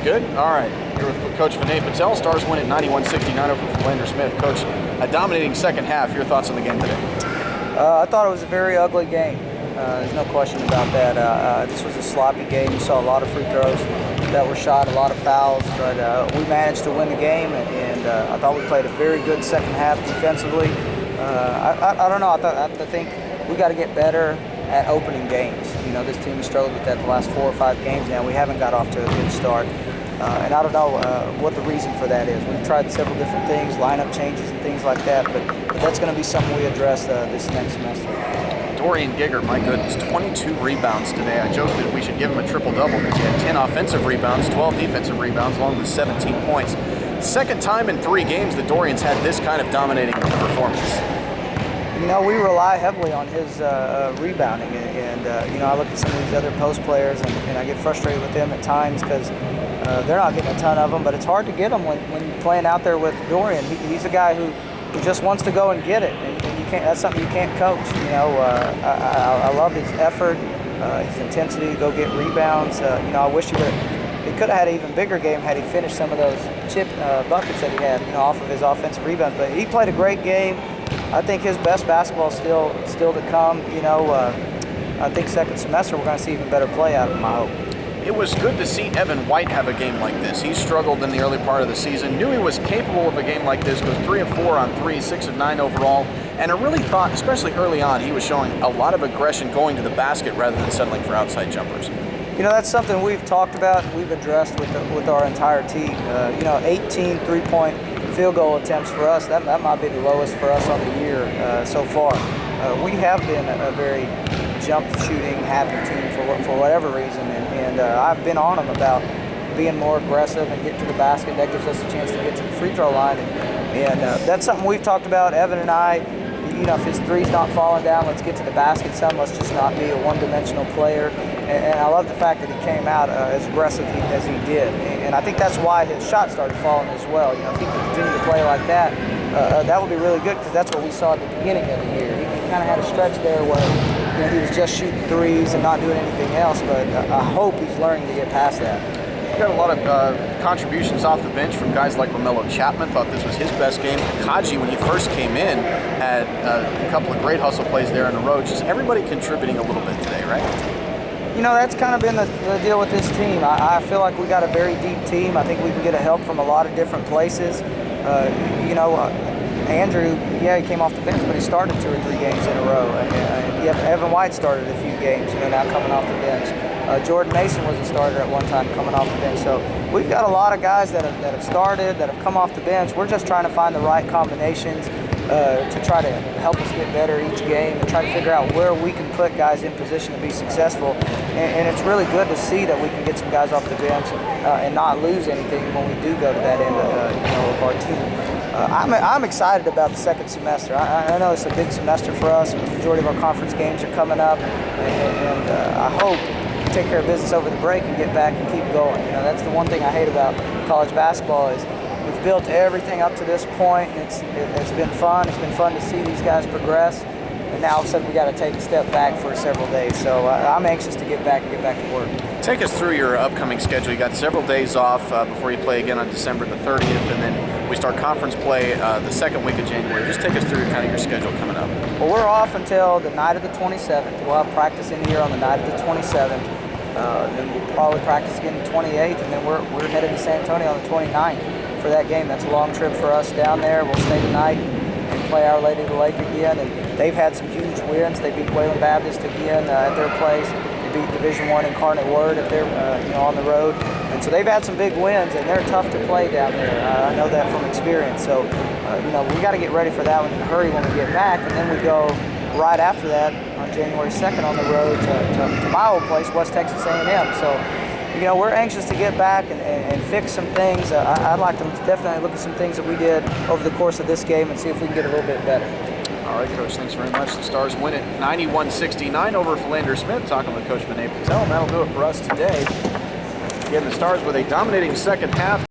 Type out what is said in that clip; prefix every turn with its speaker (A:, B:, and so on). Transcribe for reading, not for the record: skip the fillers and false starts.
A: Good. All right. Here with Coach Vinay Patel. Stars win at 91-69 over Philander Smith. Coach, a dominating second half. Your thoughts on the game today?
B: I thought it was a very ugly game. There's no question about that. This was a sloppy game. You saw a lot of free throws that were shot, a lot of fouls, but we managed to win the game, and I thought we played a very good second half defensively. I don't know. I think we got to get better at opening games. You know, this team has struggled with that the last 4 or 5 games now. We haven't got off to a good start. And I don't know what the reason for that is. We've tried several different things, lineup changes and things like that, but that's going to be something we address this next semester.
A: Dorian Gigger, my goodness, 22 rebounds today. I joked that we should give him a triple-double because he had 10 offensive rebounds, 12 defensive rebounds, along with 17 points. Second time in 3 games that Dorian's had this kind of dominating performance.
B: You know, we rely heavily on his rebounding, and you know, I look at some of these other post players, and I get frustrated with them at times because they're not getting a ton of them, but it's hard to get them when you're playing out there with Dorian. He's a guy who just wants to go and get it, and you can't. That's something you can't coach. You know, I love his effort, his intensity to go get rebounds. You know, I wish he could have had an even bigger game had he finished some of those chip buckets that he had, you know, off of his offensive rebounds. But he played a great game. I think his best basketball is still to come. You know, I think second semester we're going to see even better play out of him, I hope.
A: It was good to see Evan White have a game like this. He struggled in the early part of the season, knew he was capable of a game like this, goes 3 of 4 on 3, 6 of 9 overall, and I really thought, especially early on, he was showing a lot of aggression going to the basket rather than settling for outside jumpers.
B: You know, that's something we've talked about, we've addressed with our entire team. You know, 18 three-point field goal attempts for us, that might be the lowest for us on the year so far. We have been a very jump shooting happy team for whatever reason, and I've been on them about being more aggressive and get to the basket. That gives us a chance to get to the free throw line, and that's something we've talked about, Evan and I. You know, if his three's not falling down, let's get to the basket some. Let's just not be a one-dimensional player. And I love the fact that he came out as aggressive as he did. And I think that's why his shot started falling as well. You know, if he can continue to play like that, that would be really good because that's what we saw at the beginning of the year. He kind of had a stretch there where, you know, he was just shooting threes and not doing anything else. But I hope he's learning to get past that.
A: We got a lot of contributions off the bench from guys like Romello Chapman. Thought this was his best game. Kaji, when he first came in, had a couple of great hustle plays there in a row. Just everybody contributing a little bit today, right?
B: You know, that's kind of been the deal with this team. I feel like we got a very deep team. I think we can get a help from a lot of different places. You know, Andrew, yeah, he came off the bench, but he started 2 or 3 games in a row. Evan White started a few games, you know, now coming off the bench. Jordan Mason was a starter at one time coming off the bench. So we've got a lot of guys that have started, that have come off the bench. We're just trying to find the right combinations to try to help us get better each game and try to figure out where we can put guys in position to be successful. And it's really good to see that we can get some guys off the bench and not lose anything when we do go to that end of our team. I'm excited about the second semester. I know it's a big semester for us. The majority of our conference games are coming up, and I hope we take care of business over the break and get back and keep going. You know, that's the one thing I hate about college basketball is we've built everything up to this point, and it's been fun. It's been fun to see these guys progress, and now all of a sudden we got to take a step back for several days. So I'm anxious to get back to work. Take
A: us through your upcoming schedule. You got several days off before you play again on December the 30th, and then we start conference play the second week of January. Just take us through kind of your schedule coming up.
B: Well, we're off until the night of the 27th. We'll have practice in here on the night of the 27th. Then we'll probably practice again the 28th, and then we're headed to San Antonio on the 29th for that game. That's a long trip for us down there. We'll stay the night and play Our Lady of the Lake again. And they've had some huge wins. They beat Wayland Baptist again at their place. They beat Division I Incarnate Word if they're on the road. And so they've had some big wins, and they're tough to play down there. I know that from experience. So you know, we got to get ready for that one in a hurry when we get back, and then we go right after that on January 2nd on the road to my old place, West Texas A&M. So, you know, we're anxious to get back and fix some things. I'd like to definitely look at some things that we did over the course of this game and see if we can get a little bit better.
A: All right, Coach, thanks very much. The Stars win it 91-69 over Philander Smith. Talking with Coach Vinay Patel, and that'll do it for us today. Again, the Stars with a dominating second half.